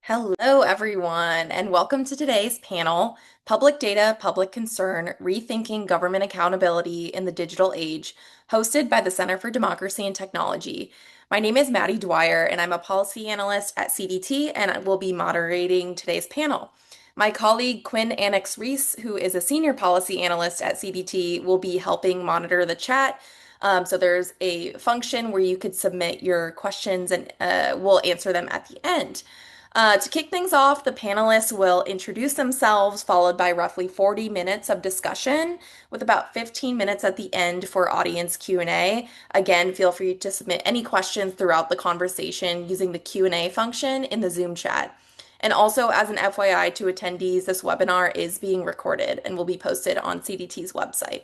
Hello, everyone, and welcome to today's panel, Public Data, Public Concern, Rethinking Government Accountability in the Digital Age, hosted by the Center for Democracy and Technology. My name is Maddie Dwyer, and I'm a policy analyst at CDT, and I will be moderating today's panel. My colleague Quinn Annex Reese, who is a senior policy analyst at CDT, will be helping monitor the chat. So there's a function where you could submit your questions and we'll answer them at the end. To kick things off, the panelists will introduce themselves, followed by roughly 40 minutes of discussion, with about 15 minutes at the end for audience Q&A. Again, feel free to submit any questions throughout the conversation using the Q&A function in the Zoom chat. And also, as an FYI to attendees, this webinar is being recorded and will be posted on CDT's website.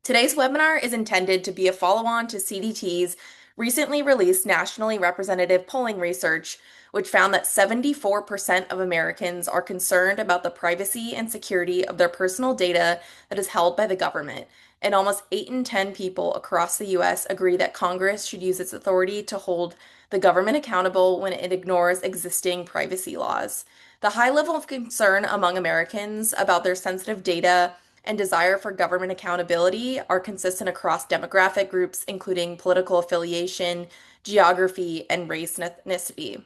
Today's webinar is intended to be a follow-on to CDT's recently released nationally representative polling research, which found that 74% of Americans are concerned about the privacy and security of their personal data that is held by the government. And almost 8 in 10 people across the US agree that Congress should use its authority to hold the government accountable when it ignores existing privacy laws. The high level of concern among Americans about their sensitive data and desire for government accountability are consistent across demographic groups, including political affiliation, geography, and race and ethnicity.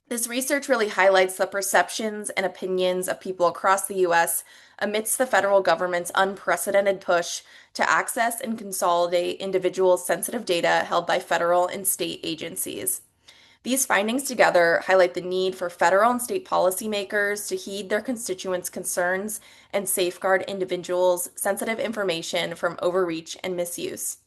This research really highlights the perceptions and opinions of people across the US amidst the federal government's unprecedented push to access and consolidate individuals' sensitive data held by federal and state agencies. These findings together highlight the need for federal and state policymakers to heed their constituents' concerns and safeguard individuals' sensitive information from overreach and misuse.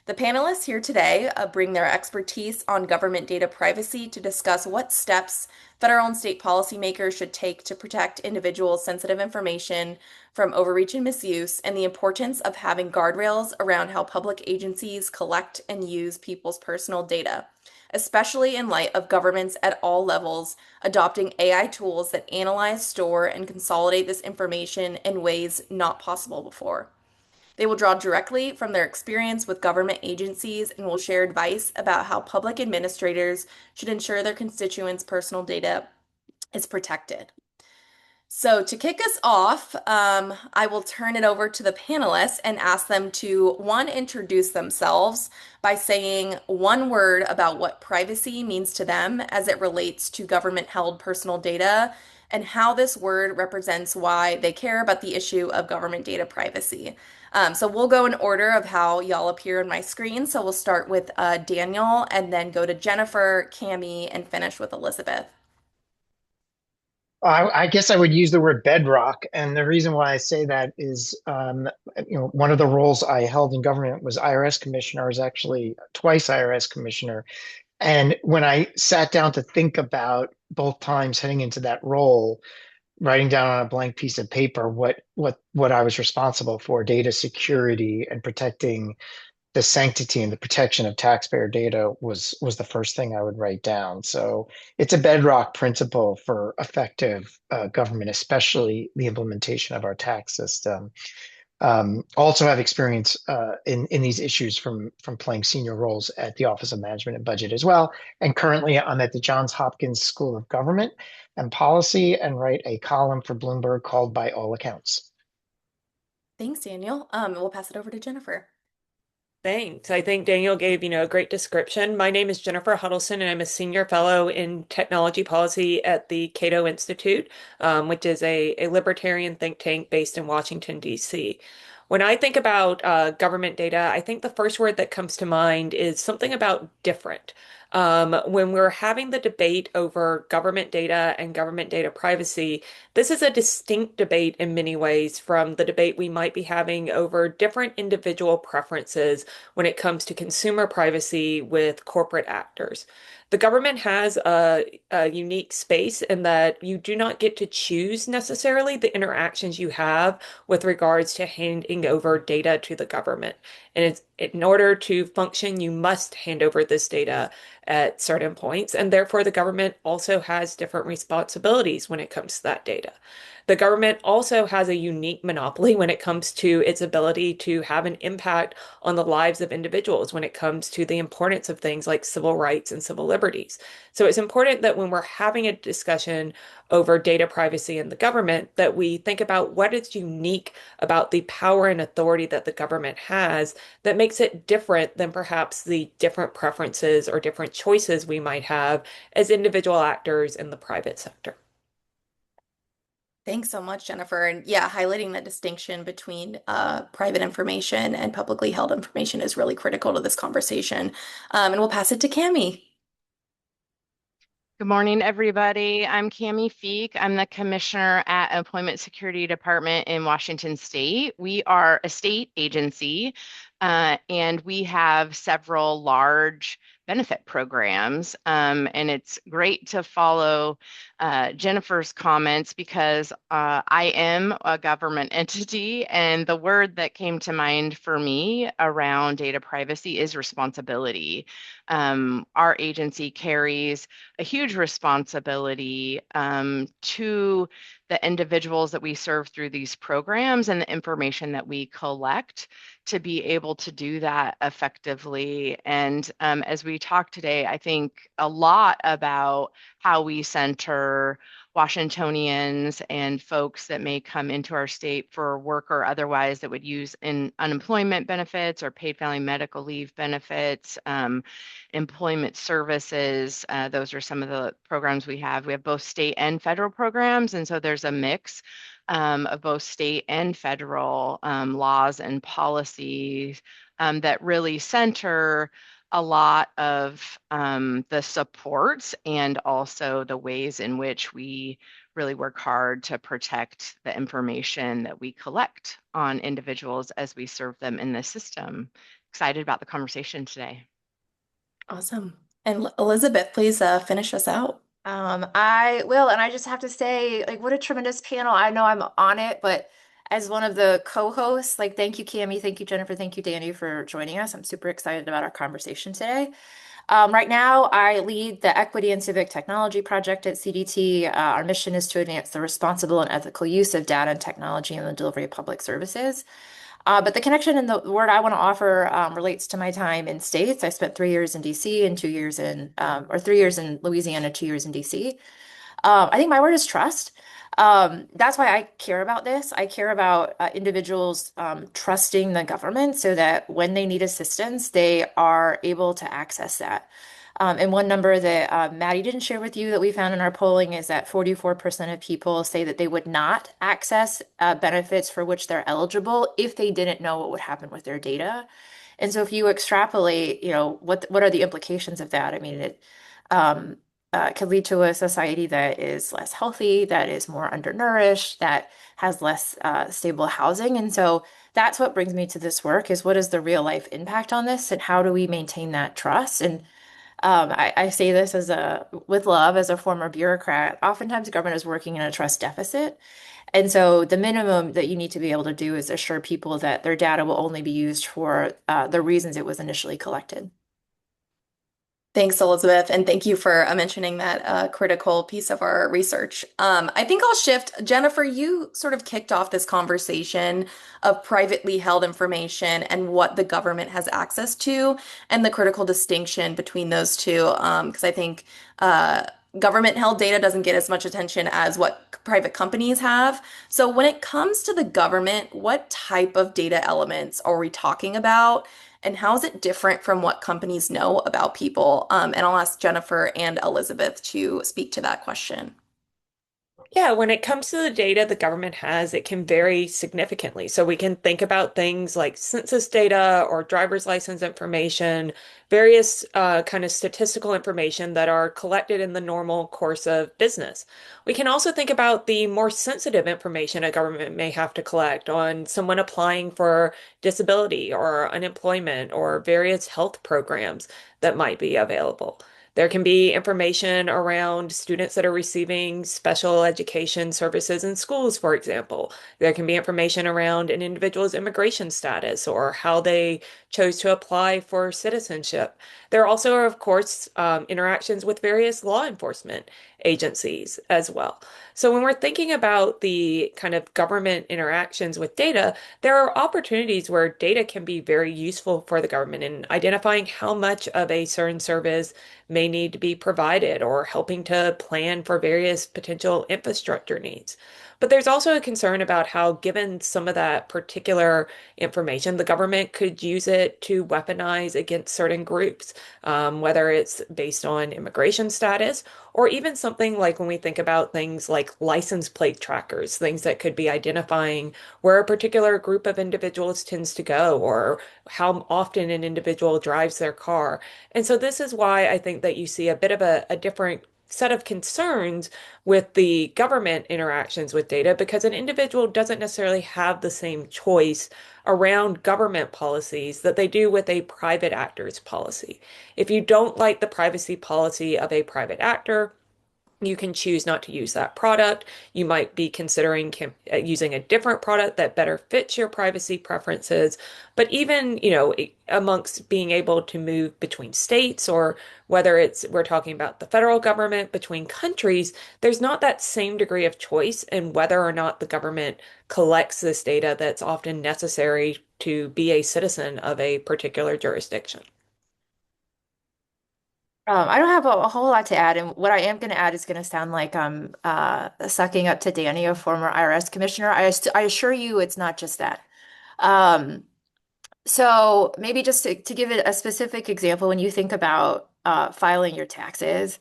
The panelists here today bring their expertise on government data privacy to discuss what steps federal and state policymakers should take to protect individuals' sensitive information from overreach and misuse, and the importance of having guardrails around how public agencies collect and use people's personal data, especially in light of governments at all levels adopting AI tools that analyze, store, and consolidate this information in ways not possible before. They will draw directly from their experience with government agencies and will share advice about how public administrators should ensure their constituents' personal data is protected. So, to kick us off, I will turn it over to the panelists and ask them to, one, introduce themselves by saying one word about what privacy means to them as it relates to government-held personal data and how this word represents why they care about the issue of government data privacy. So we'll go in order of how y'all appear on my screen. So we'll start with Daniel and then go to Jennifer, Cami, and finish with Elizabeth. I guess I would use the word bedrock, and the reason why I say that is, one of the roles I held in government was IRS commissioner. I was actually twice IRS commissioner, and when I sat down to think about both times heading into that role, writing down on a blank piece of paper what I was responsible for, data security and protecting the sanctity and the protection of taxpayer data was the first thing I would write down. So it's a bedrock principle for effective government, especially the implementation of our tax system. Also have experience in these issues from playing senior roles at the Office of Management and Budget as well. And currently I'm at the Johns Hopkins School of Government and Policy and write a column for Bloomberg called By All Accounts. Thanks, Daniel. We'll pass it over to Jennifer. Thanks. I think Daniel gave, a great description. My name is Jennifer Huddleston, and I'm a senior fellow in technology policy at the Cato Institute, which is a libertarian think tank based in Washington, D.C. When I think about government data, I think the first word that comes to mind is something about different. When we're having the debate over government data and government data privacy, this is a distinct debate in many ways from the debate we might be having over different individual preferences when it comes to consumer privacy with corporate actors. The government has a unique space in that you do not get to choose necessarily the interactions you have with regards to handing over data to the government. And in order to function, you must hand over this data at certain points. And therefore, the government also has different responsibilities when it comes to that data. The government also has a unique monopoly when it comes to its ability to have an impact on the lives of individuals when it comes to the importance of things like civil rights and civil liberties. So it's important that when we're having a discussion over data privacy in the government, that we think about what is unique about the power and authority that the government has that makes it different than perhaps the different preferences or different choices we might have as individual actors in the private sector. Thanks so much, Jennifer. And yeah, highlighting the distinction between private information and publicly held information is really critical to this conversation. And we'll pass it to Cami. Good morning, everybody. I'm Cami Feek. I'm the commissioner at Employment Security Department in Washington State. We are a state agency, and we have several large benefit programs. And it's great to follow Jennifer's comments because I am a government entity, and the word that came to mind for me around data privacy is responsibility. Our agency carries a huge responsibility to the individuals that we serve through these programs and the information that we collect to be able to do that effectively. And as we talk today, I think a lot about how we center Washingtonians and folks that may come into our state for work or otherwise that would use in unemployment benefits or paid family medical leave benefits, employment services. Those are some of the programs we have. We have both state and federal programs, and so there's a mix of both state and federal laws and policies that really center a lot of the supports and also the ways in which we really work hard to protect the information that we collect on individuals as we serve them in the system. Excited about the conversation today. Awesome. And Elizabeth, please finish us out. I will, and I just have to say, like, what a tremendous panel. I know I'm on it, but as one of the co-hosts, like, thank you, Cami, thank you, Jennifer, thank you, Danny, for joining us. I'm super excited about our conversation today. Right now, I lead the Equity and Civic Technology Project at CDT. Our mission is to advance the responsible and ethical use of data and technology in the delivery of public services. But the connection and the word I want to offer relates to my time in states. I spent 3 years in DC and 2 years or 3 years in Louisiana, 2 years in DC. I think my word is trust. That's why I care about this. I care about individuals trusting the government so that when they need assistance, they are able to access that. And one number that Maddie didn't share with you that we found in our polling is that 44% of people say that they would not access benefits for which they're eligible if they didn't know what would happen with their data. And so if you extrapolate, what are the implications of that? I mean, it could lead to a society that is less healthy, that is more undernourished, that has less stable housing. And so that's what brings me to this work is what is the real life impact on this and how do we maintain that trust? And I say this with love as a former bureaucrat. Oftentimes, government is working in a trust deficit. And so the minimum that you need to be able to do is assure people that their data will only be used for the reasons it was initially collected. Thanks, Elizabeth, and thank you for mentioning that critical piece of our research. I think I'll shift. Jennifer, you sort of kicked off this conversation of privately held information and what the government has access to, and the critical distinction between those two, because I think government-held data doesn't get as much attention as what private companies have. So when it comes to the government, what type of data elements are we talking about? And how is it different from what companies know about people? And I'll ask Jennifer and Elizabeth to speak to that question. Yeah, when it comes to the data the government has, it can vary significantly. So we can think about things like census data or driver's license information, various kind of statistical information that are collected in the normal course of business. We can also think about the more sensitive information a government may have to collect on someone applying for disability or unemployment or various health programs that might be available. There can be information around students that are receiving special education services in schools, for example. There can be information around an individual's immigration status or how they chose to apply for citizenship. There also are, of course, interactions with various law enforcement agencies as well. So when we're thinking about the kind of government interactions with data, there are opportunities where data can be very useful for the government in identifying how much of a certain service may need to be provided or helping to plan for various potential infrastructure needs. But there's also a concern about how, given some of that particular information, the government could use it to weaponize against certain groups, whether it's based on immigration status or even something like when we think about things like license plate trackers, things that could be identifying where a particular group of individuals tends to go or how often an individual drives their car. And so this is why I think that you see a bit of a different set of concerns with the government interactions with data because an individual doesn't necessarily have the same choice around government policies that they do with a private actor's policy. If you don't like the privacy policy of a private actor, you can choose not to use that product. You might be considering using a different product that better fits your privacy preferences. But even, amongst being able to move between states or whether we're talking about the federal government between countries, there's not that same degree of choice in whether or not the government collects this data that's often necessary to be a citizen of a particular jurisdiction. I don't have a whole lot to add, and what I am going to add is going to sound like I'm sucking up to Danny, a former IRS commissioner. I assure you, it's not just that. Um, so maybe just to give it a specific example, when you think about filing your taxes,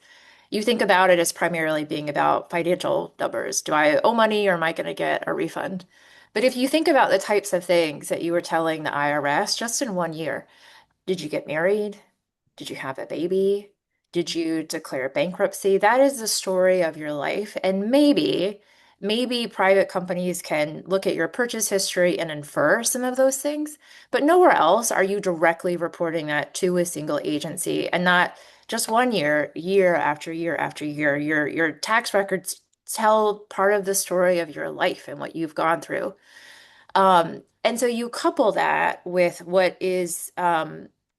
you think about it as primarily being about financial numbers. Do I owe money or am I going to get a refund? But if you think about the types of things that you were telling the IRS just in 1 year, did you get married? Did you have a baby? Did you declare bankruptcy? That is the story of your life. And maybe private companies can look at your purchase history and infer some of those things, but nowhere else are you directly reporting that to a single agency and not just 1 year, year after year after year. Your tax records tell part of the story of your life and what you've gone through. And so you couple that with what is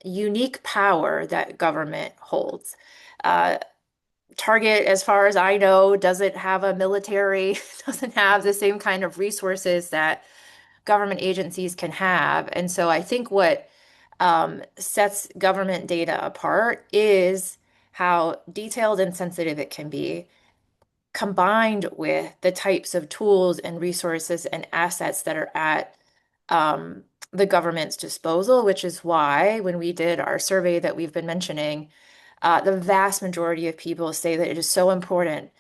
unique power that government holds. Uh, Target, as far as I know, doesn't have a military, doesn't have the same kind of resources that government agencies can have. And so I think what sets government data apart is how detailed and sensitive it can be, combined with the types of tools and resources and assets that are at the government's disposal, which is why when we did our survey that we've been mentioning, the vast majority of people say that it is so important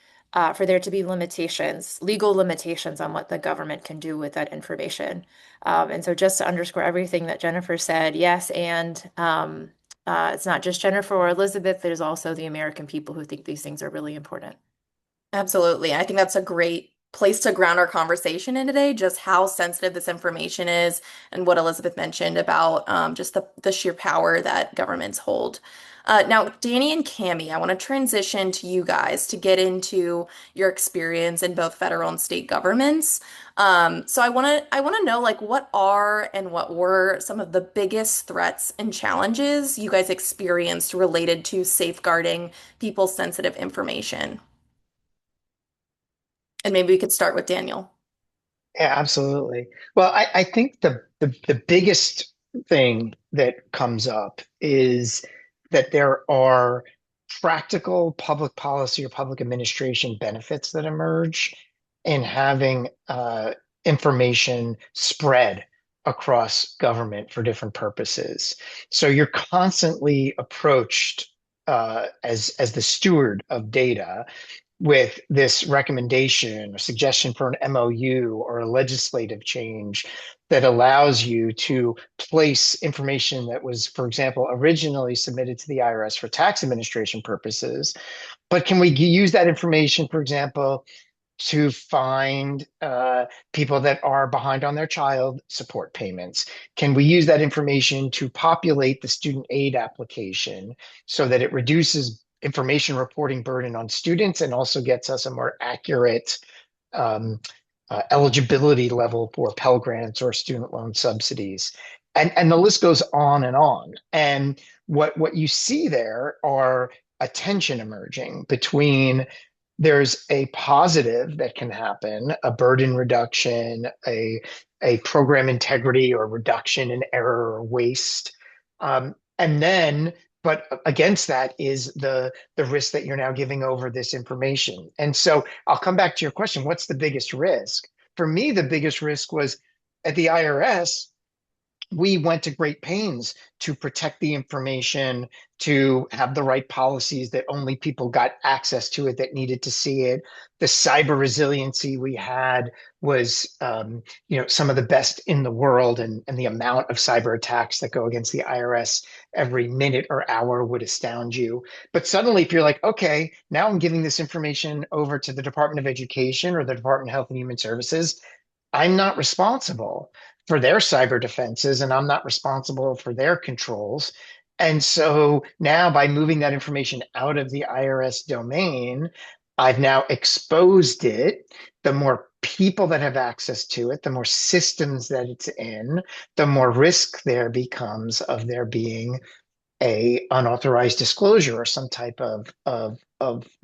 for there to be limitations, legal limitations on what the government can do with that information. And so just to underscore everything that Jennifer said, yes, and it's not just Jennifer or Elizabeth, there's also the American people who think these things are really important. Absolutely. I think that's a great place to ground our conversation in today, just how sensitive this information is and what Elizabeth mentioned about just the sheer power that governments hold. Now, Danny and Cami, I want to transition to you guys to get into your experience in both federal and state governments. So I want to know like what are and what were some of the biggest threats and challenges you guys experienced related to safeguarding people's sensitive information? And maybe we could start with Daniel. Yeah, absolutely. Well, I think the biggest thing that comes up is that there are practical public policy or public administration benefits that emerge in having information spread across government for different purposes. So you're constantly approached as the steward of data with this recommendation or suggestion for an MOU or a legislative change that allows you to place information that was, for example, originally submitted to the IRS for tax administration purposes. But can we use that information, for example, to find people that are behind on their child support payments? Can we use that information to populate the student aid application so that it reduces information reporting burden on students and also gets us a more accurate um, eligibility level for Pell Grants or student loan subsidies. And the list goes on and on. And what you see there are a tension emerging between there's a positive that can happen, a burden reduction, a program integrity or reduction in error or waste. And then, but against that is the risk that you're now giving over this information. And so I'll come back to your question, what's the biggest risk? For me, the biggest risk was at the IRS, we went to great pains to protect the information, to have the right policies that only people got access to it that needed to see it. The cyber resiliency we had was, some of the best in the world, and the amount of cyber attacks that go against the IRS every minute or hour would astound you. But suddenly, if you're like, okay, now I'm giving this information over to the Department of Education or the Department of Health and Human Services, I'm not responsible for their cyber defenses and I'm not responsible for their controls. And so now by moving that information out of the IRS domain, I've now exposed it. The more people that have access to it, the more systems that it's in, the more risk there becomes of there being a unauthorized disclosure or some type of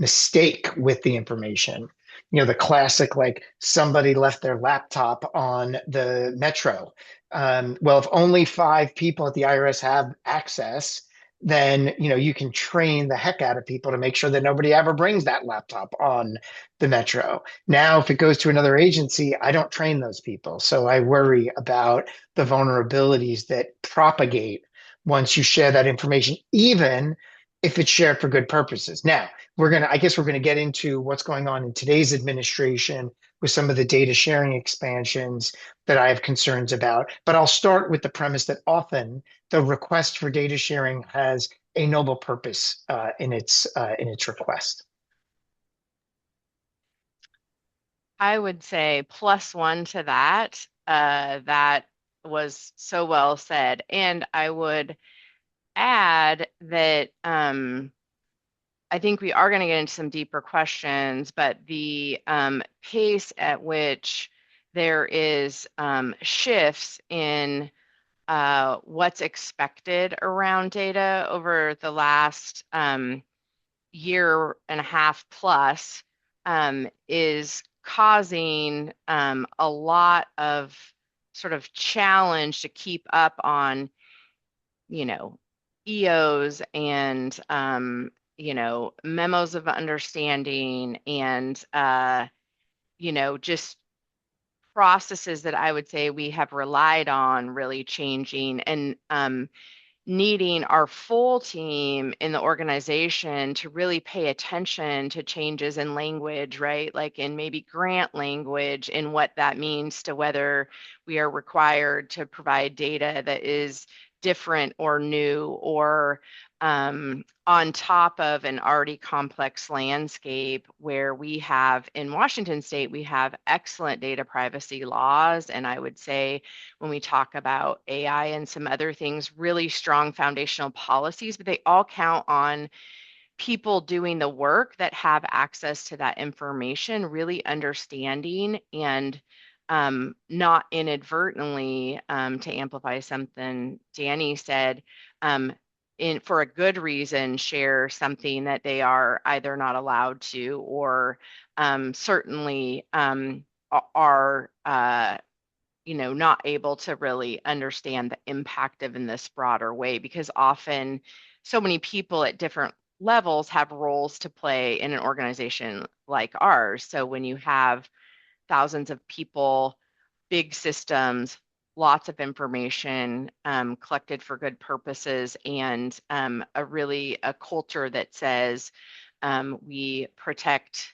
mistake with the information. The classic, like somebody left their laptop on the metro. Well, if only 5 people at the IRS have access, then you can train the heck out of people to make sure that nobody ever brings that laptop on the metro. Now, if it goes to another agency, I don't train those people. So I worry about the vulnerabilities that propagate once you share that information, even if it's shared for good purposes. Now, I guess we're gonna get into what's going on in today's administration with some of the data sharing expansions that I have concerns about. But I'll start with the premise that often the request for data sharing has a noble purpose in its request. I would say +1 to that. That was so well said. And I would add that I think we are going to get into some deeper questions, but the pace at which there is shifts in what's expected around data over the last year and a half plus is causing a lot of sort of challenge to keep up on, EOs and, memos of understanding and, just processes that I would say we have relied on really changing and needing our full team in the organization to really pay attention to changes in language, right? Like in maybe grant language and what that means to whether we are required to provide data that is different or new or on top of an already complex landscape where we have in Washington state, we have excellent data privacy laws. And I would say when we talk about AI and some other things, really strong foundational policies, but they all count on people doing the work that have access to that information, really understanding and not inadvertently, to amplify something Danny said, for a good reason, share something that they are either not allowed to or certainly are not able to really understand the impact of in this broader way, because often so many people at different levels have roles to play in an organization like ours. So when you have thousands of people, big systems, lots of information collected for good purposes, and a culture that says we protect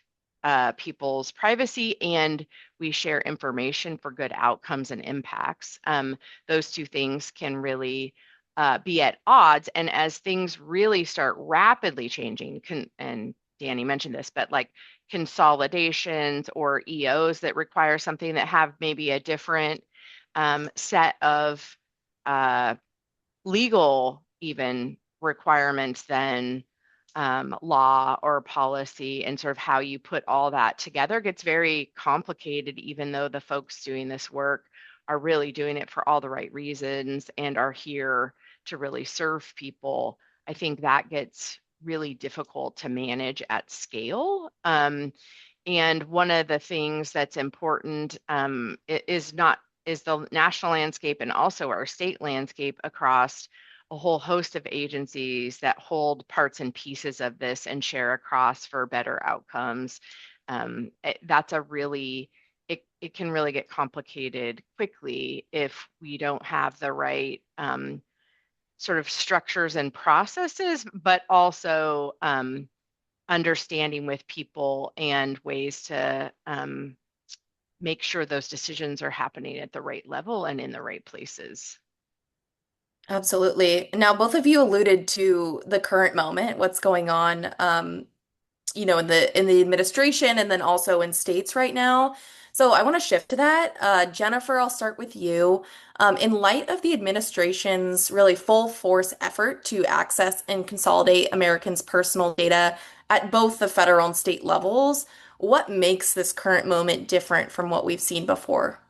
people's privacy and we share information for good outcomes and impacts. Those two things can really be at odds. And as things really start rapidly changing, and Danny mentioned this, but like consolidations or EOs that require something that have maybe a different set of legal even requirements than law or policy, and sort of how you put all that together gets very complicated, even though the folks doing this work are really doing it for all the right reasons and are here to really serve people. I think that gets really difficult to manage at scale. And one of the things that's important is the national landscape and also our state landscape across a whole host of agencies that hold parts and pieces of this and share across for better outcomes. That's a really it can really get complicated quickly if we don't have the right sort of structures and processes, but also understanding with people and ways to make sure those decisions are happening at the right level and in the right places. Absolutely. Now, both of you alluded to the current moment, what's going on, in the administration and then also in states right now. So I want to shift to that. Jennifer, I'll start with you. In light of the administration's really full force effort to access and consolidate Americans' personal data at both the federal and state levels, what makes this current moment different from what we've seen before?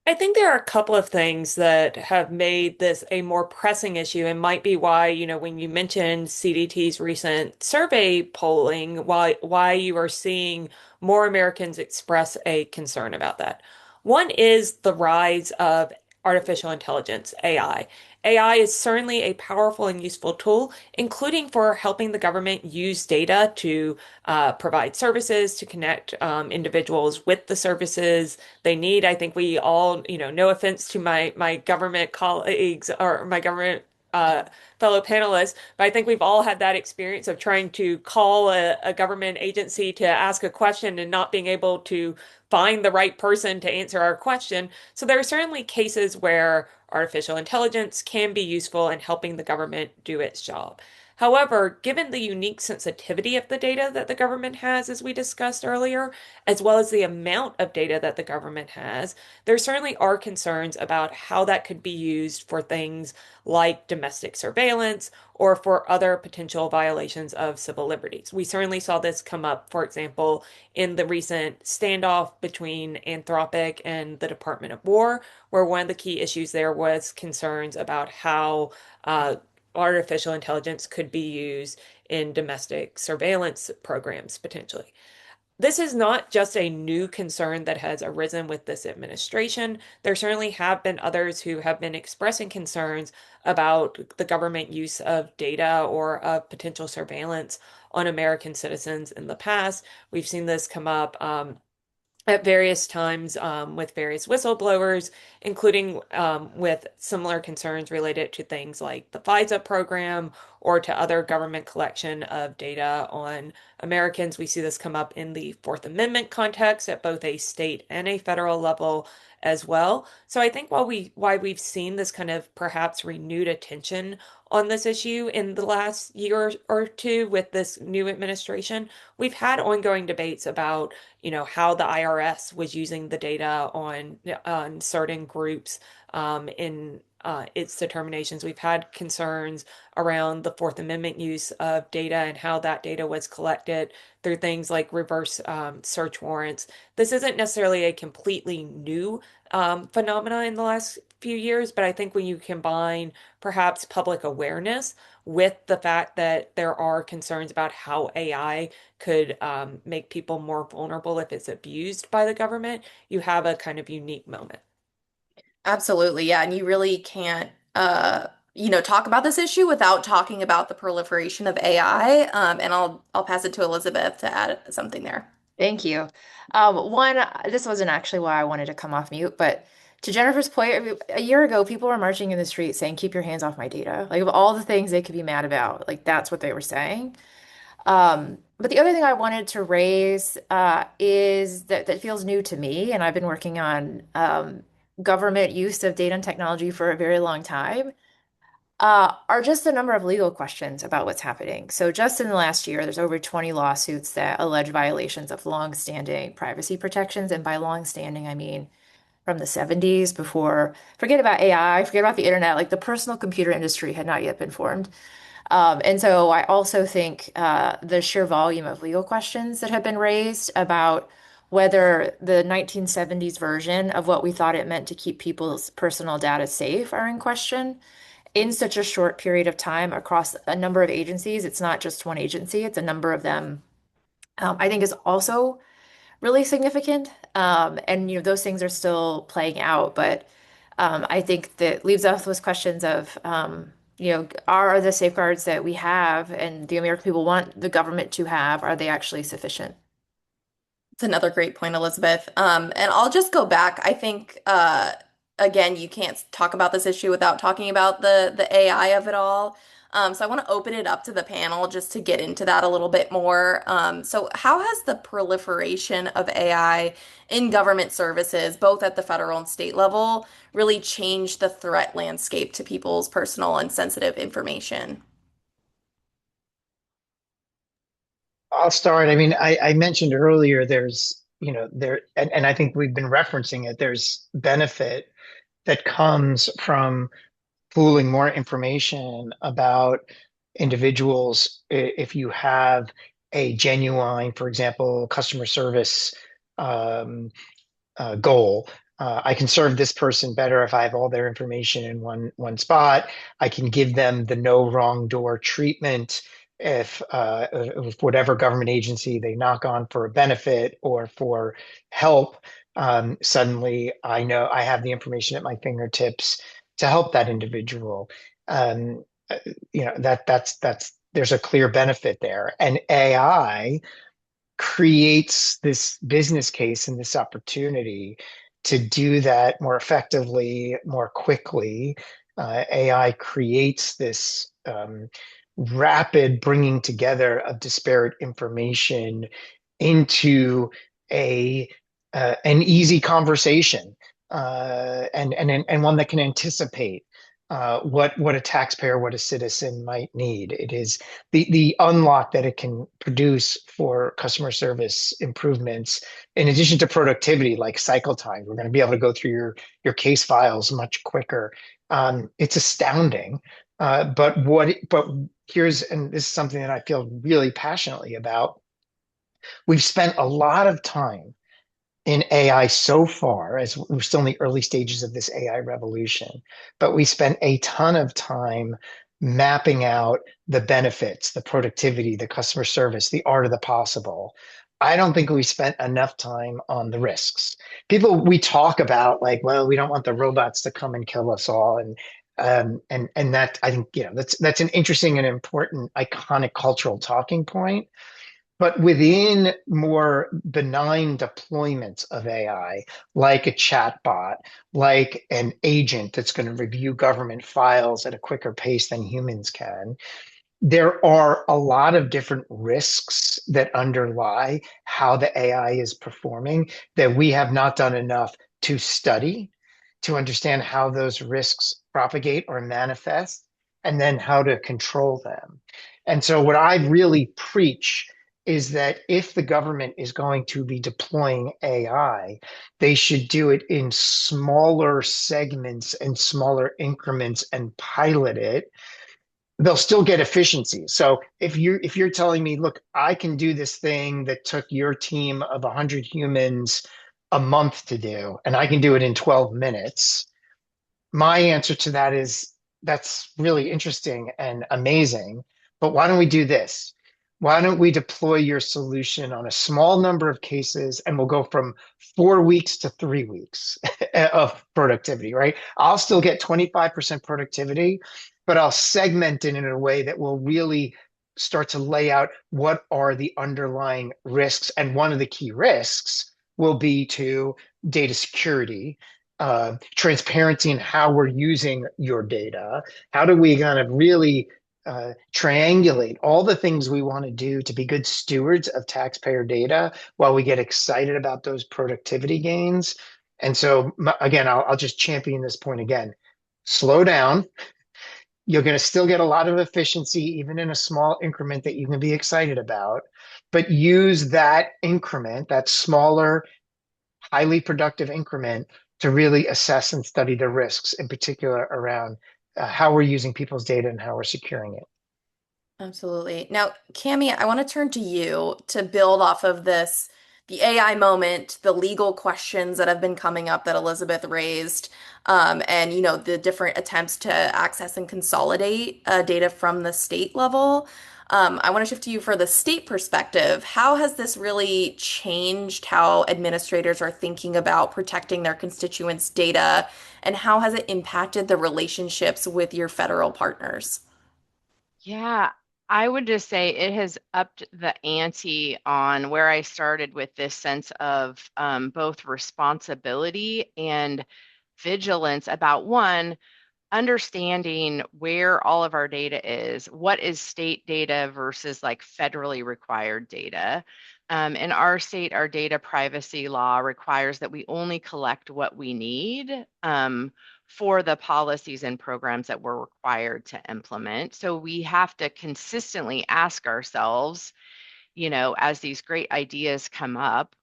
I think there are a couple of things that have made this a more pressing issue and might be why, when you mentioned CDT's recent survey polling, why you are seeing more Americans express a concern about that. One is the rise of artificial intelligence, AI. AI is certainly a powerful and useful tool, including for helping the government use data to provide services, to connect individuals with the services they need. I think we all, no offense to my government colleagues or my government fellow panelists, but I think we've all had that experience of trying to call a government agency to ask a question and not being able to find the right person to answer our question. So there are certainly cases where artificial intelligence can be useful in helping the government do its job. However, given the unique sensitivity of the data that the government has, as we discussed earlier, as well as the amount of data that the government has, there certainly are concerns about how that could be used for things like domestic surveillance or for other potential violations of civil liberties. We certainly saw this come up, for example, in the recent standoff between Anthropic and the Department of War, where one of the key issues there was concerns about how artificial intelligence could be used in domestic surveillance programs potentially. This is not just a new concern that has arisen with this administration. There certainly have been others who have been expressing concerns about the government use of data or of potential surveillance on American citizens in the past. We've seen this come up at various times with various whistleblowers, including with similar concerns related to things like the FISA program or to other government collection of data on Americans. We see this come up in the Fourth Amendment context at both a state and a federal level as well. So I think why we've seen this kind of perhaps renewed attention on this issue in the last year or two with this new administration, we've had ongoing debates about how the IRS was using the data on certain groups in its determinations. We've had concerns around the Fourth Amendment use of data and how that data was collected through things like reverse search warrants. This isn't necessarily a completely new phenomena in the last few years, but I think when you combine perhaps public awareness with the fact that there are concerns about how AI could make people more vulnerable if it's abused by the government, you have a kind of unique moment. Absolutely, yeah, and you really can't, talk about this issue without talking about the proliferation of AI. And I'll pass it to Elizabeth to add something there. Thank you. This wasn't actually why I wanted to come off mute, but to Jennifer's point, a year ago, people were marching in the street saying, "Keep your hands off my data." Like of all the things they could be mad about, like that's what they were saying. But the other thing I wanted to raise is that feels new to me, and I've been working on government use of data and technology for a very long time. Are just a number of legal questions about what's happening. So just in the last year, there's over 20 lawsuits that allege violations of long-standing privacy protections. And by long-standing, I mean from the 70s before, forget about AI, forget about the internet, like the personal computer industry had not yet been formed. And so I also think the sheer volume of legal questions that have been raised about whether the 1970s version of what we thought it meant to keep people's personal data safe are in question in such a short period of time across a number of agencies. It's not just one agency, it's a number of them. I think is also really significant. And those things are still playing out, but I think that leaves us with questions of are the safeguards that we have and the American people want the government to have, are they actually sufficient? It's another great point, Elizabeth. And I'll just go back. I think again, you can't talk about this issue without talking about the AI of it all. So I want to open it up to the panel just to get into that a little bit more. So how has the proliferation of AI in government services, both at the federal and state level, really changed the threat landscape to people's personal and sensitive information? I'll start. I mean, I mentioned earlier there's, there, and I think we've been referencing it, there's benefit that comes from pooling more information about individuals if you have a genuine, for example, customer service um, goal. I can serve this person better if I have all their information in one spot. I can give them the no wrong door treatment if whatever government agency they knock on for a benefit or for help. Suddenly, I know I have the information at my fingertips to help that individual. Um, uh, that's there's a clear benefit there, and AI creates this business case and this opportunity to do that more effectively, more quickly. AI creates this rapid bringing together of disparate information into a an easy conversation and one that can anticipate what a taxpayer, what a citizen might need. It is the unlock that it can produce for customer service improvements, in addition to productivity, like cycle time. We're going to be able to go through your case files much quicker. It's astounding. But here's, and this is something that I feel really passionately about. We've spent a lot of time in AI so far, as we're still in the early stages of this AI revolution, but we spent a ton of time mapping out the benefits, the productivity, the customer service, the art of the possible. I don't think we spent enough time on the risks. We talk about like, well, we don't want the robots to come and kill us all, and that I think that's an interesting and important iconic cultural talking point. But within more benign deployments of AI, like a chatbot, like an agent that's going to review government files at a quicker pace than humans can, there are a lot of different risks that underlie how the AI is performing that we have not done enough to study, to understand how those risks propagate or manifest, and then how to control them. And so, what I really preach is that if the government is going to be deploying AI, they should do it in smaller segments and smaller increments and pilot it. They'll still get efficiency. So if you're telling me, look, I can do this thing that took your team of 100 humans a month to do, and I can do it in 12 minutes, my answer to that is that's really interesting and amazing. But why don't we do this? Why don't we deploy your solution on a small number of cases and we'll go from 4 weeks to 3 weeks of productivity, right? I'll still get 25% productivity, but I'll segment it in a way that will really start to lay out what are the underlying risks. And one of the key risks will be to data security, transparency in how we're using your data. How do we kind of really triangulate all the things we want to do to be good stewards of taxpayer data while we get excited about those productivity gains? And so, again, I'll just champion this point again. Slow down. You're going to still get a lot of efficiency, even in a small increment that you can be excited about, but use that increment, that smaller, highly productive increment, to really assess and study the risks, in particular around how we're using people's data and how we're securing it. Absolutely. Now, Cami, I want to turn to you to build off of this, the AI moment, the legal questions that have been coming up that Elizabeth raised, and the different attempts to access and consolidate data from the state level. I want to shift to you for the state perspective. How has this really changed how administrators are thinking about protecting their constituents' data, and how has it impacted the relationships with your federal partners? Yeah, I would just say it has upped the ante on where I started with this sense of both responsibility and vigilance about one, understanding where all of our data is, what is state data versus like federally required data. In our state, our data privacy law requires that we only collect what we need for the policies and programs that we're required to implement. So we have to consistently ask ourselves, as these great ideas come up,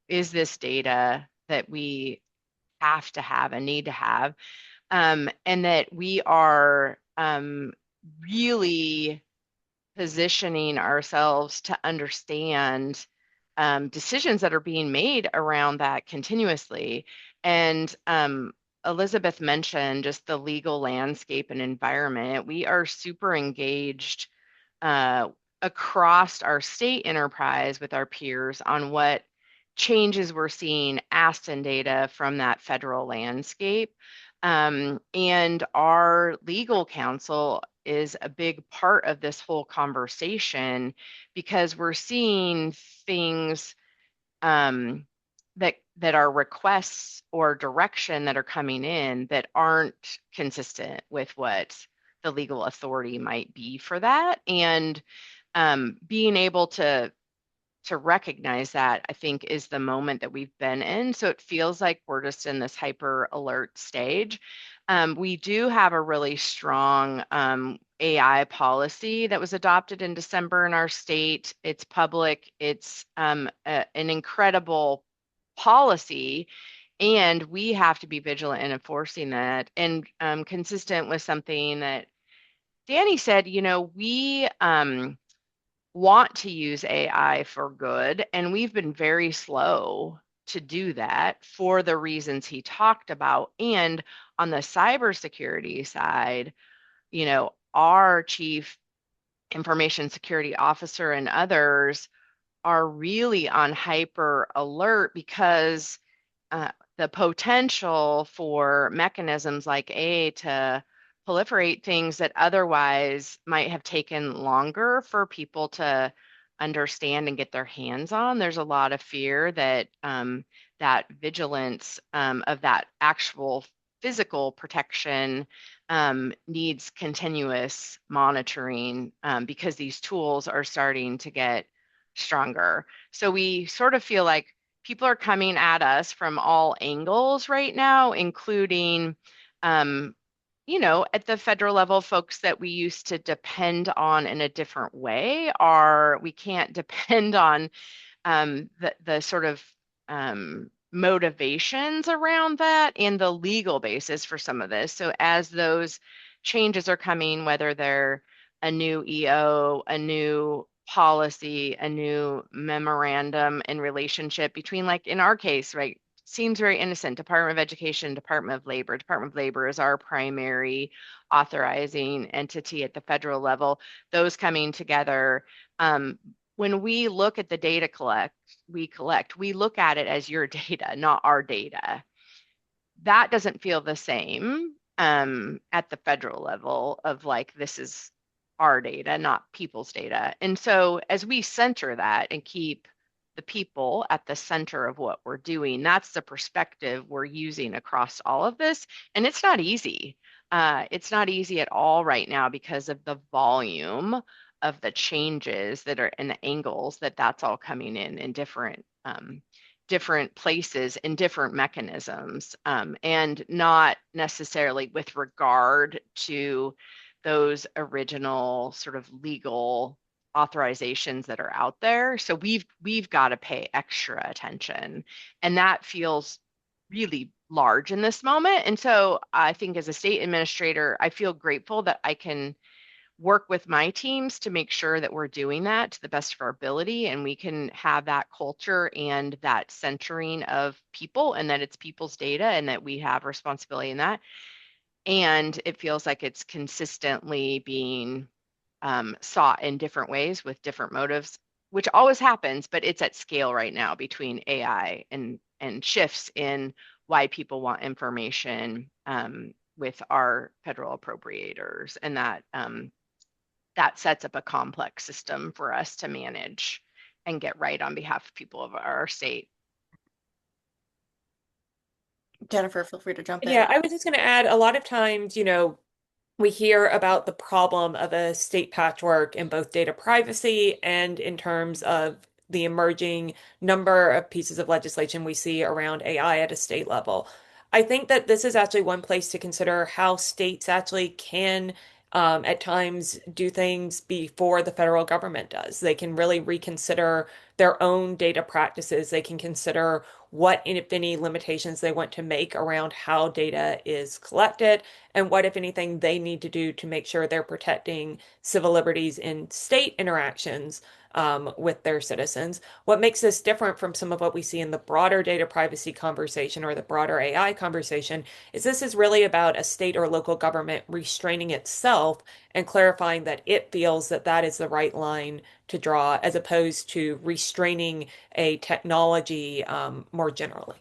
is this data that we have to have and need to have? And that we are really positioning ourselves to understand decisions that are being made around that continuously. And Elizabeth mentioned just the legal landscape and environment. We are super engaged uh, across our state enterprise with our peers on what changes we're seeing asked in data from that federal landscape. And our legal counsel is a big part of this whole conversation because we're seeing things that are requests or direction that are coming in that aren't consistent with what the legal authority might be for that. And being able to recognize that, I think, is the moment that we've been in. So it feels like we're just in this hyper alert stage. We do have a really strong AI policy that was adopted in December in our state. It's public, it's an incredible policy. And we have to be vigilant in enforcing that. And consistent with something that Danny said, we want to use AI for good, and we've been very slow to do that for the reasons he talked about. And on the cybersecurity side, our chief information security officer and others are really on hyper alert because uh, the potential for mechanisms like A to proliferate things that otherwise might have taken longer for people to understand and get their hands on. There's a lot of fear that that vigilance of that actual physical protection needs continuous monitoring because these tools are starting to get stronger. So we sort of feel like people are coming at us from all angles right now, including, at the federal level, folks that we used to depend on in a different way are, we can't depend on the sort of motivations around that and the legal basis for some of this. So as those changes are coming, whether they're a new EO, a new policy, a new memorandum in relationship between, like in our case, right, seems very innocent. Department of Education, Department of Labor. Department of Labor is our primary authorizing entity at the federal level. Those coming together. When we look at the data we look at it as your data, not our data. That doesn't feel the same at the federal level of like, this is our data, not people's data. And so as we center that and keep the people at the center of what we're doing, that's the perspective we're using across all of this. And it's not easy. It's not easy at all right now because of the volume of the changes that are and the angles that's all coming in different places and different mechanisms, and not necessarily with regard to those original sort of legal authorizations that are out there. So we've got to pay extra attention, and that feels really large in this moment. And so I think as a state administrator, I feel grateful that I can work with my teams to make sure that we're doing that to the best of our ability, and we can have that culture and that centering of people, and that it's people's data and that we have responsibility in that. And it feels like it's consistently being sought in different ways with different motives, which always happens, but it's at scale right now between AI and shifts in why people want information with our federal appropriators, and that sets up a complex system for us to manage and get right on behalf of people of our state. Jennifer, feel free to jump in. Yeah, I was just going to add a lot of times, we hear about the problem of a state patchwork in both data privacy and in terms of the emerging number of pieces of legislation we see around AI at a state level. I think that this is actually one place to consider how states actually can, at times, do things before the federal government does. They can really reconsider their own data practices. They can consider what, if any, limitations they want to make around how data is collected, and what, if anything, they need to do to make sure they're protecting civil liberties in state interactions with their citizens. What makes this different from some of what we see in the broader data privacy conversation or the broader AI conversation is this is really about a state or local government restraining itself and clarifying that it feels that that is the right line to draw, as opposed to restraining a technology more generally.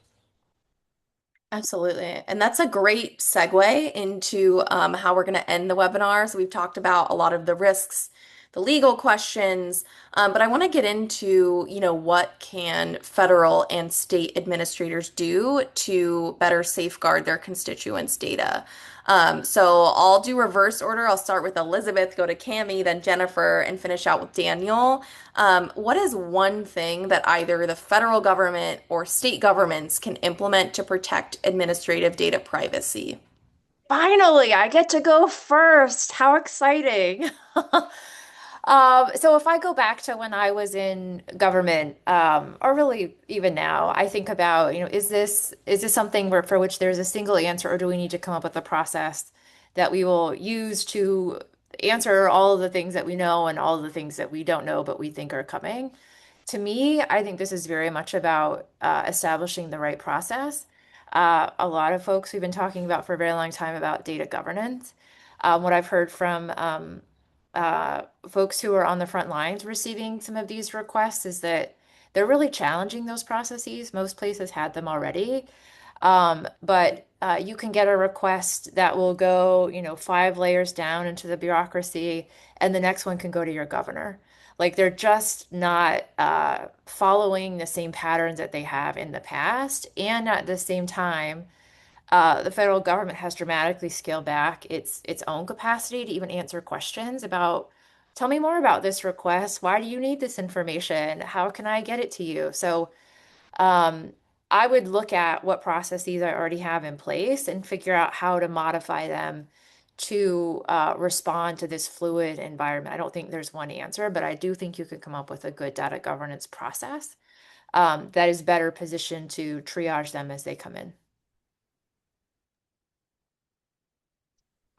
Absolutely. And that's a great segue into how we're going to end the webinar. So we've talked about a lot of the risks, the legal questions, but I want to get into, what can federal and state administrators do to better safeguard their constituents' data. So I'll do reverse order. I'll start with Elizabeth, go to Cami, then Jennifer, and finish out with Daniel. What is one thing that either the federal government or state governments can implement to protect administrative data privacy? Finally, I get to go first. How exciting. So if I go back to when I was in government, or really even now, I think about, is this something for which there's a single answer, or do we need to come up with a process that we will use to answer all of the things that we know and all of the things that we don't know but we think are coming? To me, I think this is very much about establishing the right process. A lot of folks we've been talking about for a very long time about data governance. What I've heard from folks who are on the front lines receiving some of these requests is that they're really challenging those processes. Most places had them already. But you can get a request that will go, 5 layers down into the bureaucracy, and the next one can go to your governor. Like they're just not following the same patterns that they have in the past. And at the same time, the federal government has dramatically scaled back its own capacity to even answer questions about, tell me more about this request. Why do you need this information? How can I get it to you? So um, I would look at what processes I already have in place and figure out how to modify them to respond to this fluid environment. I don't think there's one answer, but I do think you could come up with a good data governance process that is better positioned to triage them as they come in.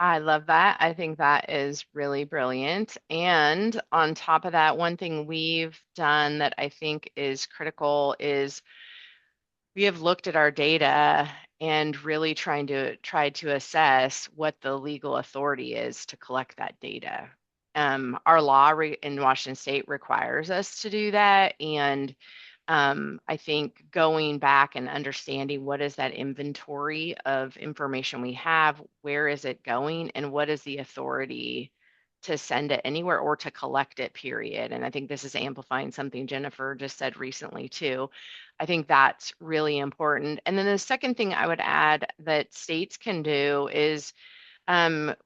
I love that. I think that is really brilliant. And on top of that, one thing we've done that I think is critical is we have looked at our data and really try to assess what the legal authority is to collect that data. Our law in Washington State requires us to do that, and I think going back and understanding what is that inventory of information we have, where is it going, and what is the authority to send it anywhere or to collect it, period. And I think this is amplifying something Jennifer just said recently too. I think that's really important. And then the second thing I would add that states can do is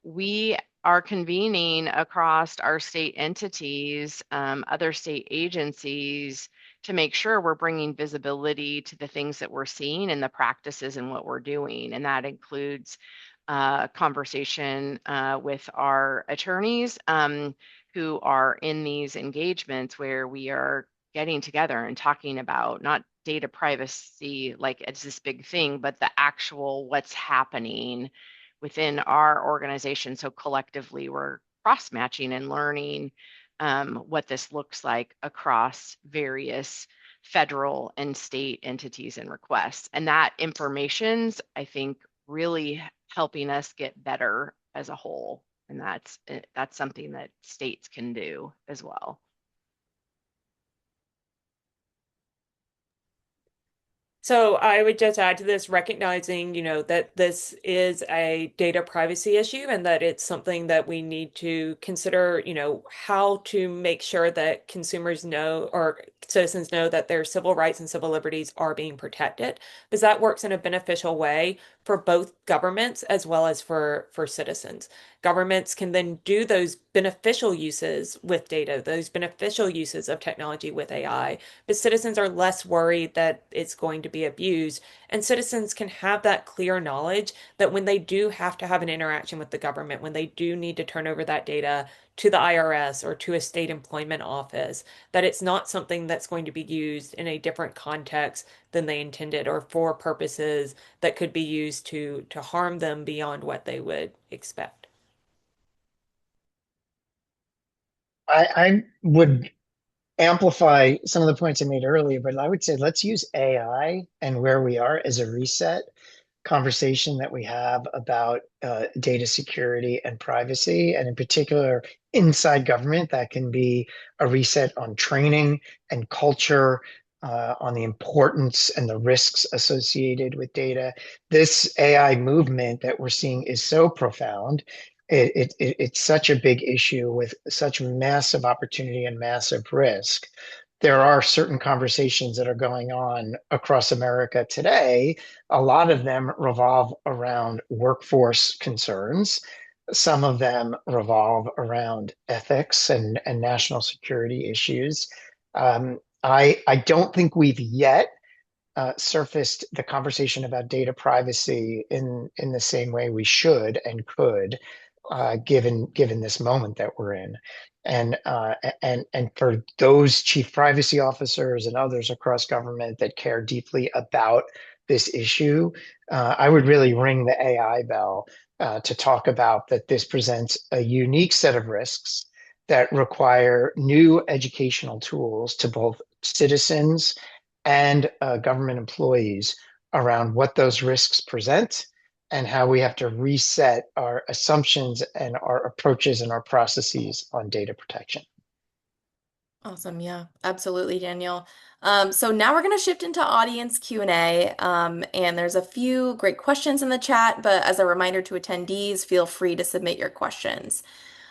we are convening across our state entities, other state agencies, to make sure we're bringing visibility to the things that we're seeing and the practices and what we're doing. And that includes conversation with our attorneys who are in these engagements where we are getting together and talking about not data privacy like it's this big thing, but the actual what's happening within our organization. So collectively, we're cross-matching and learning what this looks like across various federal and state entities and requests. And that information's, I think, really helping us get better as a whole. And that's something that states can do as well. So I would just add to this, recognizing, that this is a data privacy issue and that it's something that we need to consider, how to make sure that consumers know or citizens know that their civil rights and civil liberties are being protected, because that works in a beneficial way for both governments as well as for citizens. Governments can then do those beneficial uses with data, those beneficial uses of technology with AI, but citizens are less worried that it's going to be abused. And citizens can have that clear knowledge that when they do have to have an interaction with the government, when they do need to turn over that data to the IRS or to a state employment office, that it's not something that's going to be used in a different context than they intended or for purposes that could be used to harm them beyond what they would expect. I would amplify some of the points I made earlier, but I would say let's use AI and where we are as a reset conversation that we have about data security and privacy, and in particular inside government, that can be a reset on training and culture, on the importance and the risks associated with data. This AI movement that we're seeing is so profound. It's such a big issue with such massive opportunity and massive risk. There are certain conversations that are going on across America today. A lot of them revolve around workforce concerns. Some of them revolve around ethics and national security issues. I don't think we've yet surfaced the conversation about data privacy in the same way we should and could, given this moment that we're in. And for those chief privacy officers and others across government that care deeply about this issue, I would really ring the AI bell to talk about that this presents a unique set of risks that require new educational tools to both citizens and government employees around what those risks present and how we have to reset our assumptions and our approaches and our processes on data protection. Awesome. Yeah, absolutely, Daniel. So now we're going to shift into audience Q&A, and there's a few great questions in the chat, but as a reminder to attendees, feel free to submit your questions.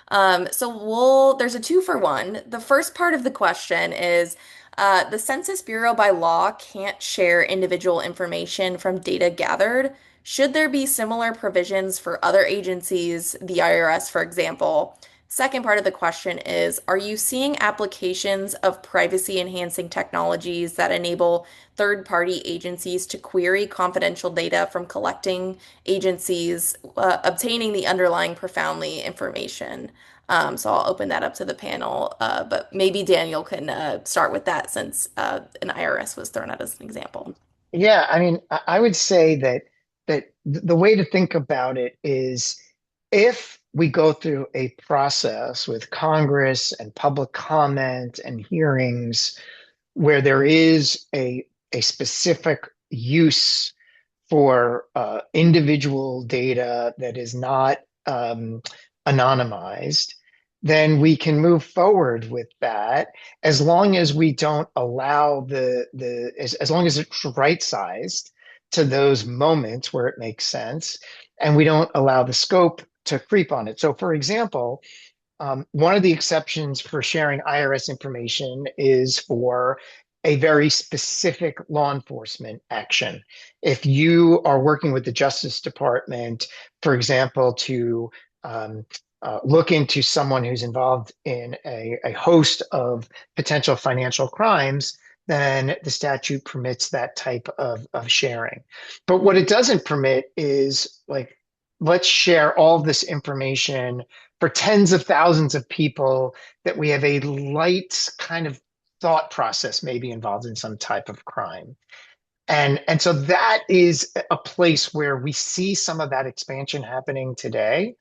There's a 2-for-1. The first part of the question is, the Census Bureau by law can't share individual information from data gathered. Should there be similar provisions for other agencies, the IRS, for example? Second part of the question is, are you seeing applications of privacy-enhancing technologies that enable third-party agencies to query confidential data from collecting agencies, obtaining the underlying profoundly information? So I'll open that up to the panel, but maybe Daniel can start with that since an IRS was thrown out as an example. Yeah, I mean, I would say that the way to think about it is if we go through a process with Congress and public comment and hearings where there is a specific use for individual data that is not anonymized, then we can move forward with that as long as we don't allow as long as it's right sized to those moments where it makes sense, and we don't allow the scope to creep on it. So, for example, one of the exceptions for sharing IRS information is for a very specific law enforcement action. If you are working with the Justice Department, for example, to look into someone who's involved in a host of potential financial crimes, then the statute permits that type of sharing. But what it doesn't permit is like, let's share all of this information for tens of thousands of people that we have a light kind of thought process maybe involved in some type of crime. And so that is a place where we see some of that expansion happening today.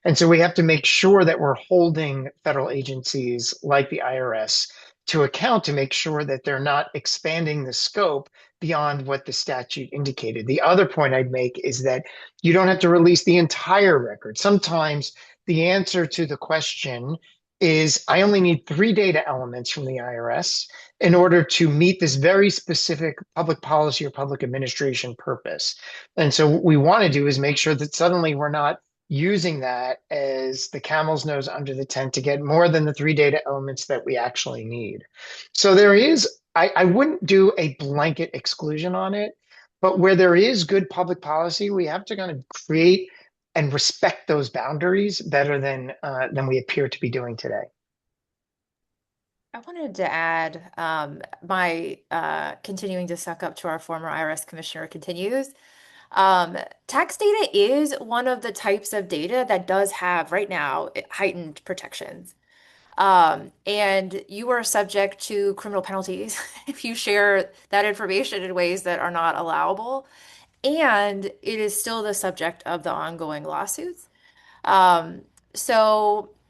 And so we have to make sure that we're holding federal agencies like the IRS to account to make sure that they're not expanding the scope beyond what the statute indicated. The other point I'd make is that you don't have to release the entire record. Sometimes the answer to the question is I only need three data elements from the IRS in order to meet this very specific public policy or public administration purpose. And so what we want to do is make sure that suddenly we're not using that as the camel's nose under the tent to get more than the three data elements that we actually need. So there is, I wouldn't do a blanket exclusion on it, but where there is good public policy, we have to kind of create and respect those boundaries better than we appear to be doing today. I wanted to add my continuing to suck up to our former IRS commissioner continues. Um, Tax data is one of the types of data that does have right now heightened protections. And you are subject to criminal penalties if you share that information in ways that are not allowable. And it is still the subject of the ongoing lawsuits. Um,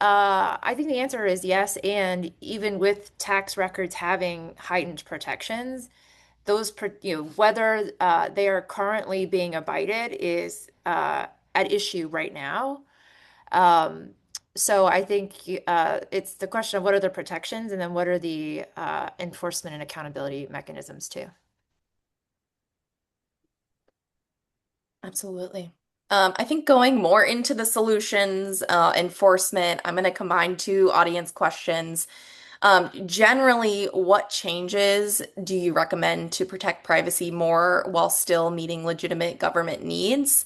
I think the answer is yes. And even with tax records having heightened protections, whether they are currently being abided is at issue right now. Um, I think it's the question of what are the protections and then what are the enforcement and accountability mechanisms too. Absolutely. I think going more into the solutions, enforcement, I'm going to combine two audience questions. Generally, what changes do you recommend to protect privacy more while still meeting legitimate government needs?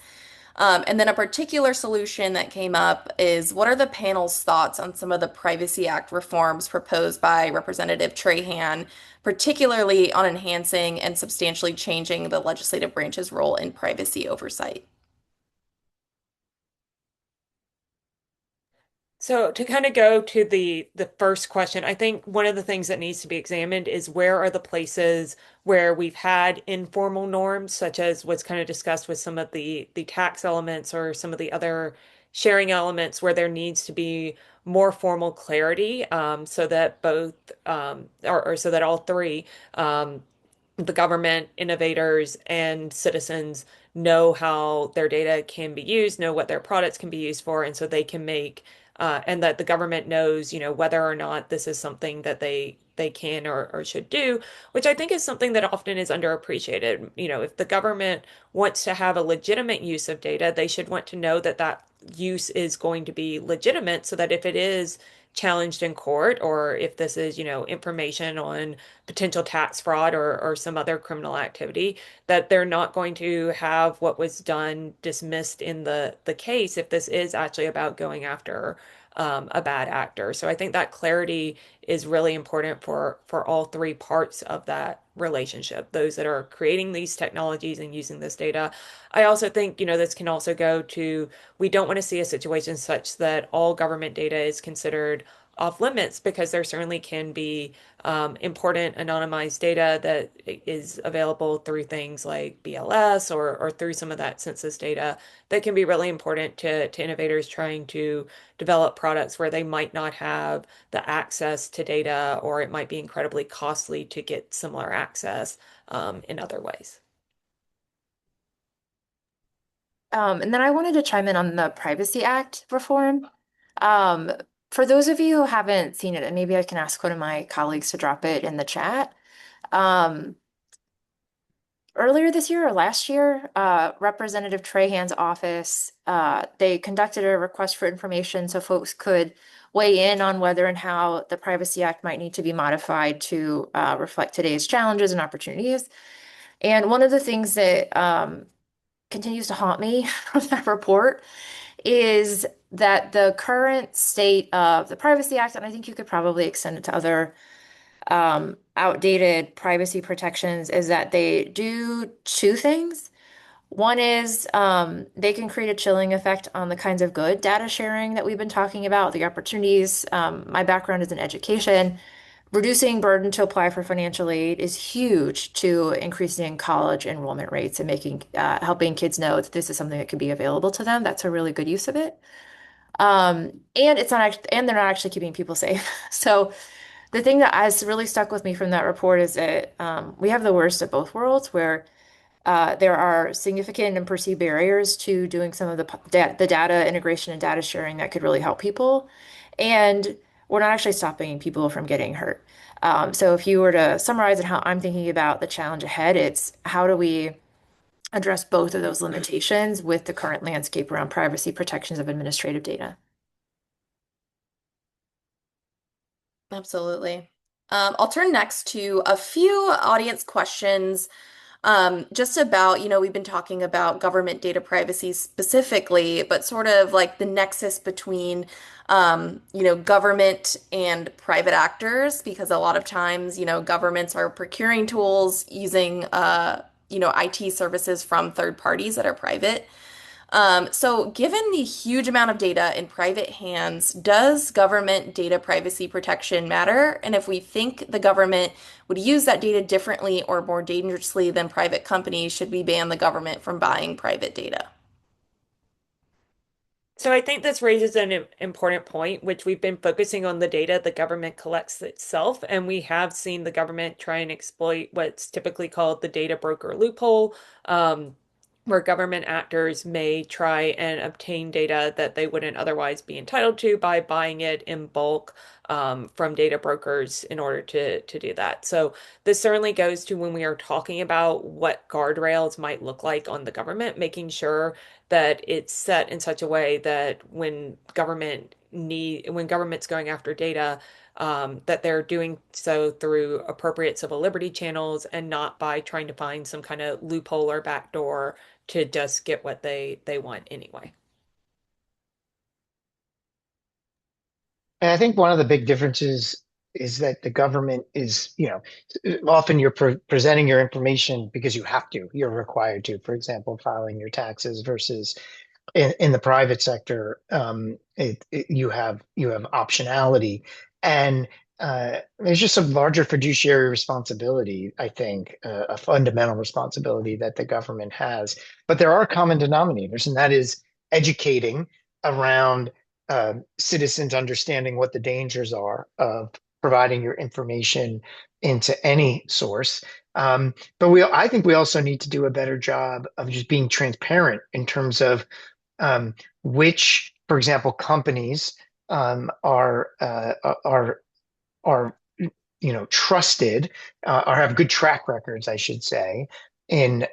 And then a particular solution that came up is what are the panel's thoughts on some of the Privacy Act reforms proposed by Representative Trahan, particularly on enhancing and substantially changing the legislative branch's role in privacy oversight? So to kind of go to the first question, I think one of the things that needs to be examined is where are the places where we've had informal norms, such as what's kind of discussed with some of the tax elements or some of the other sharing elements, where there needs to be more formal clarity, so that both or so that all three the government, innovators, and citizens know how their data can be used, know what their products can be used for, and so they can make and that the government knows, whether or not this is something that they can or should do, which I think is something that often is underappreciated. If the government wants to have a legitimate use of data, they should want to know that that use is going to be legitimate, so that if it is challenged in court, or if this is, information on potential tax fraud or some other criminal activity, that they're not going to have what was done dismissed in the case if this is actually about going after a bad actor. So I think that clarity is really important for all three parts of that relationship, those that are creating these technologies and using this data. I also think, this can also go to, we don't want to see a situation such that all government data is considered off limits, because there certainly can be important anonymized data that is available through things like BLS or through some of that census data that can be really important to innovators trying to develop products where they might not have the access to data, or it might be incredibly costly to get similar access in other ways. And then I wanted to chime in on the Privacy Act reform. Um, for those of you who haven't seen it, and maybe I can ask one of my colleagues to drop it in the chat. Um, Earlier this year or last year, Representative Trahan's office, they conducted a request for information so folks could weigh in on whether and how the Privacy Act might need to be modified to reflect today's challenges and opportunities. And one of the things that continues to haunt me from that report is that the current state of the Privacy Act, and I think you could probably extend it to other outdated privacy protections, is that they do two things. One is they can create a chilling effect on the kinds of good data sharing that we've been talking about, the opportunities. My background is in education. Reducing burden to apply for financial aid is huge to increasing college enrollment rates and making helping kids know that this is something that could be available to them. That's a really good use of it. And it's not actually, and they're not actually keeping people safe. So the thing that has really stuck with me from that report is that we have the worst of both worlds, where there are significant and perceived barriers to doing some of the data integration and data sharing that could really help people. And we're not actually stopping people from getting hurt. So if you were to summarize it, how I'm thinking about the challenge ahead, it's how do we address both of those limitations with the current landscape around privacy protections of administrative data? Absolutely. I'll turn next to a few audience questions just about, we've been talking about government data privacy specifically, but sort of like the nexus between, government and private actors, because a lot of times, governments are procuring tools using, IT services from third parties that are private. So given the huge amount of data in private hands, does government data privacy protection matter? And if we think the government would use that data differently or more dangerously than private companies, should we ban the government from buying private data? So I think this raises an important point, which we've been focusing on the data the government collects itself, and we have seen the government try and exploit what's typically called the data broker loophole, where government actors may try and obtain data that they wouldn't otherwise be entitled to by buying it in bulk from data brokers in order to do that. So this certainly goes to when we are talking about what guardrails might look like on the government, making sure that it's set in such a way that when government's going after data, that they're doing so through appropriate civil liberty channels and not by trying to find some kind of loophole or backdoor to just get what they want anyway. And I think one of the big differences is that the government is, often you're presenting your information because you have to, you're required to, for example, filing your taxes versus in the private sector, you have optionality, and there's just a larger fiduciary responsibility, I think, a fundamental responsibility that the government has. But there are common denominators, and that is educating around citizens understanding what the dangers are of providing your information into any source. I think we also need to do a better job of just being transparent in terms of which, for example, companies are trusted or have good track records, I should say, in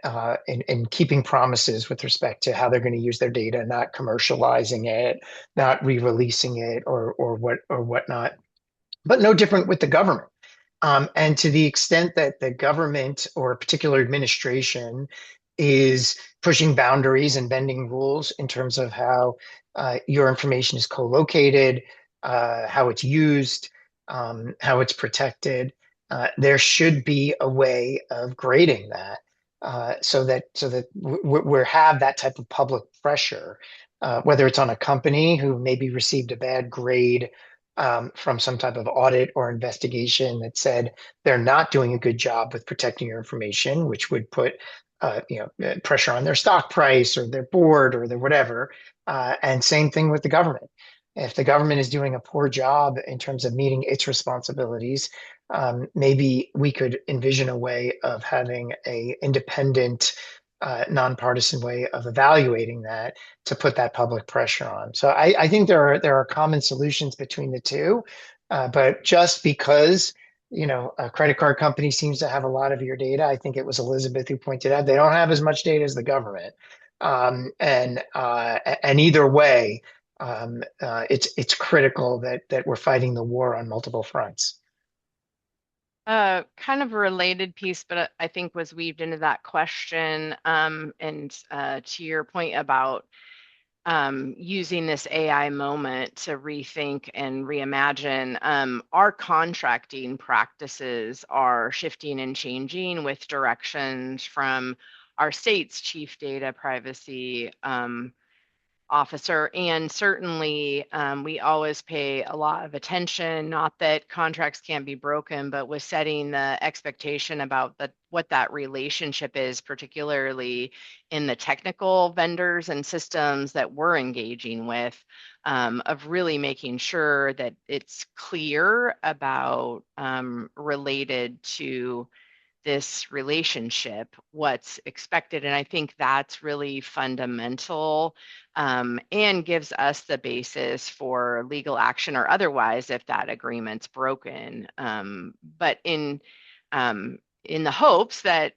keeping promises with respect to how they're going to use their data, not commercializing it, not re-releasing it, or whatnot. But no different with the government. And to the extent that the government or a particular administration is pushing boundaries and bending rules in terms of how your information is co-located, how it's used, how it's protected, there should be a way of grading that so that we have that type of public pressure, whether it's on a company who maybe received a bad grade from some type of audit or investigation that said they're not doing a good job with protecting your information, which would put pressure on their stock price or their board or their whatever. And same thing with the government. If the government is doing a poor job in terms of meeting its responsibilities, maybe we could envision a way of having a independent, nonpartisan way of evaluating that to put that public pressure on. So I think there are common solutions between the two, but just because a credit card company seems to have a lot of your data, I think it was Elizabeth who pointed out they don't have as much data as the government, and either way, it's critical that we're fighting the war on multiple fronts. Kind of a related piece, but I think was weaved into that question. And to your point about using this AI moment to rethink and reimagine, our contracting practices are shifting and changing with directions from our state's chief data privacy officer. And certainly, we always pay a lot of attention, not that contracts can't be broken, but with setting the expectation about what that relationship is, particularly in the technical vendors and systems that we're engaging with, of really making sure that it's clear about related to this relationship, what's expected. And I think that's really fundamental, and gives us the basis for legal action or otherwise if that agreement's broken. But in the hopes that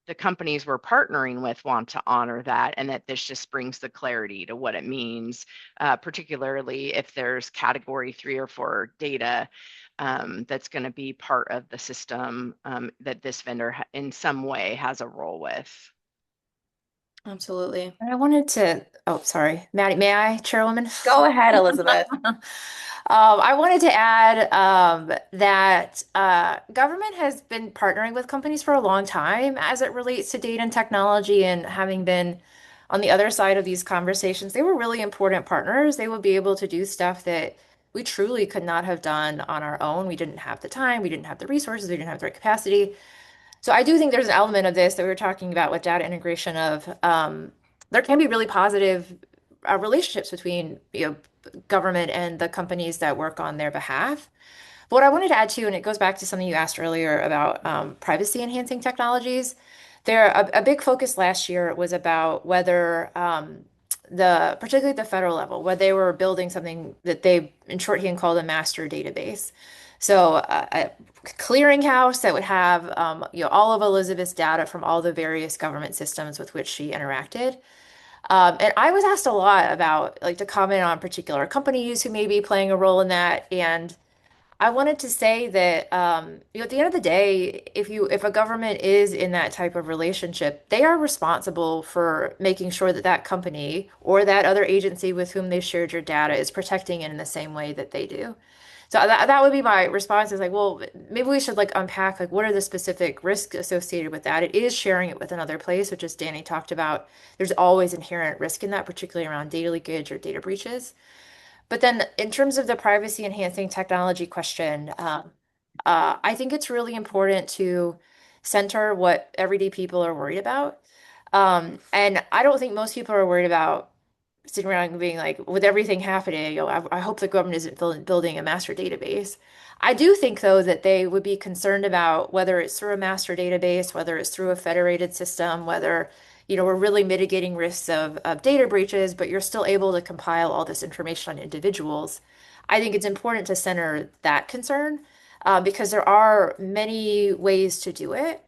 the companies we're partnering with want to honor that, and that this just brings the clarity to what it means, particularly if there's category 3 or 4 data that's going to be part of the system that this vendor in some way has a role with. Absolutely. And I wanted to, oh, sorry, Maddie, may I, Chairwoman? Go ahead, Elizabeth. I wanted to add that government has been partnering with companies for a long time as it relates to data and technology, and having been on the other side of these conversations, they were really important partners. They would be able to do stuff that we truly could not have done on our own. We didn't have the time, we didn't have the resources, we didn't have the right capacity. So I do think there's an element of this that we were talking about with data integration of there can be really positive relationships between government and the companies that work on their behalf. But what I wanted to add too, and it goes back to something you asked earlier about privacy enhancing technologies. A big focus last year was about whether particularly at the federal level, where they were building something that they in shorthand called a master database. So a clearinghouse that would have all of Elizabeth's data from all the various government systems with which she interacted. And I was asked a lot about like to comment on particular companies who may be playing a role in that. And I wanted to say that at the end of the day, if a government is in that type of relationship, they are responsible for making sure that that company or that other agency with whom they've shared your data is protecting it in the same way that they do. So that would be my response is like, well, maybe we should like unpack like what are the specific risks associated with that? It is sharing it with another place, which as Danny talked about, there's always inherent risk in that, particularly around data leakage or data breaches. But then in terms of the privacy enhancing technology question, I think it's really important to center what everyday people are worried about. And I don't think most people are worried about sitting around and being like, with everything happening, I hope the government isn't building a master database. I do think, though, that they would be concerned about whether it's through a master database, whether it's through a federated system, whether, we're really mitigating risks of data breaches, but you're still able to compile all this information on individuals. I think it's important to center that concern because there are many ways to do it,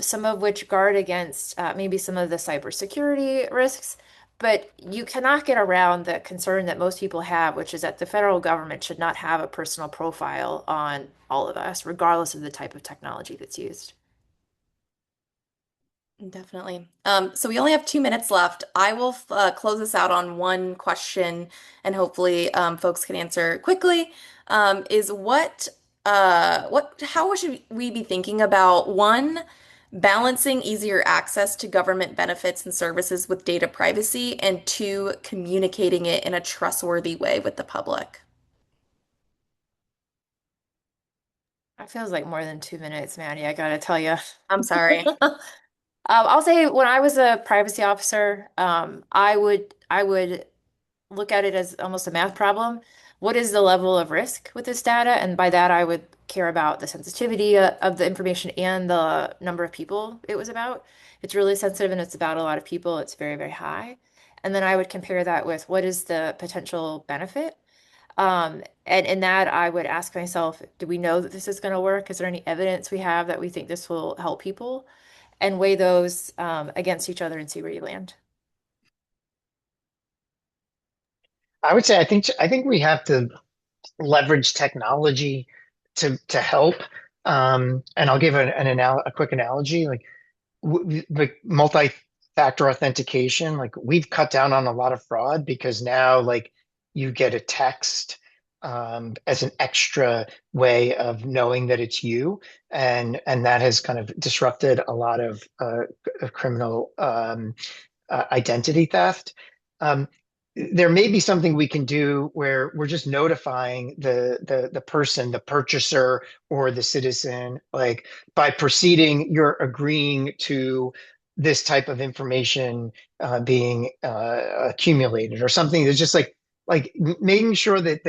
some of which guard against maybe some of the cybersecurity risks. But you cannot get around the concern that most people have, which is that the federal government should not have a personal profile on all of us, regardless of the type of technology that's used. Definitely. So we only have 2 minutes left. I will close this out on one question, and hopefully folks can answer quickly. Is how should we be thinking about one, balancing easier access to government benefits and services with data privacy, and two, communicating it in a trustworthy way with the public? That feels like more than 2 minutes, Maddie, I gotta tell you. I'm sorry. I'll say when I was a privacy officer, I would look at it as almost a math problem. What is the level of risk with this data? And by that, I would care about the sensitivity of the information and the number of people it was about. It's really sensitive and it's about a lot of people. It's very, very high. And then I would compare that with what is the potential benefit? And in that, I would ask myself, do we know that this is going to work? Is there any evidence we have that we think this will help people? And weigh those against each other and see where you land. I would say I think we have to leverage technology to help. And I'll give a quick analogy. Like multi-factor authentication, like we've cut down on a lot of fraud because now like you get a text as an extra way of knowing that it's you, and that has kind of disrupted a lot of criminal identity theft. there may be something we can do where we're just notifying the person, the purchaser or the citizen, like by proceeding, you're agreeing to this type of information being accumulated or something that's just like making sure that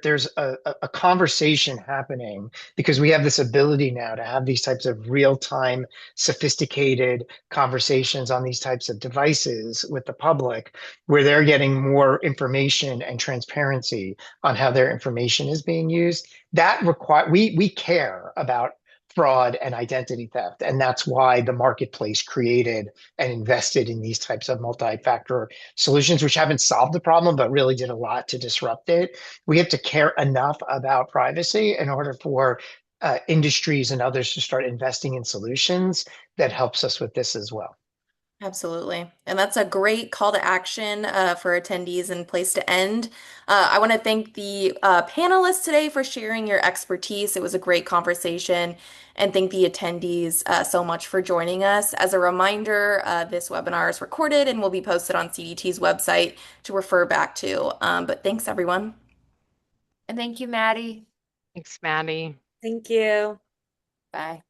there's a conversation happening because we have this ability now to have these types of real-time sophisticated conversations on these types of devices with the public where they're getting more information and transparency on how their information is being used. That require we care about fraud and identity theft, and that's why the marketplace created and invested in these types of multi-factor solutions, which haven't solved the problem but really did a lot to disrupt it. We have to care enough about privacy in order for industries and others to start investing in solutions that helps us with this as well. Absolutely. And that's a great call to action for attendees and place to end. I want to thank the panelists today for sharing your expertise. It was a great conversation, and thank the attendees so much for joining us. As a reminder, this webinar is recorded and will be posted on CDT's website to refer back to. But thanks, everyone. And thank you, Maddie. Thanks, Maddie. Thank you. Bye.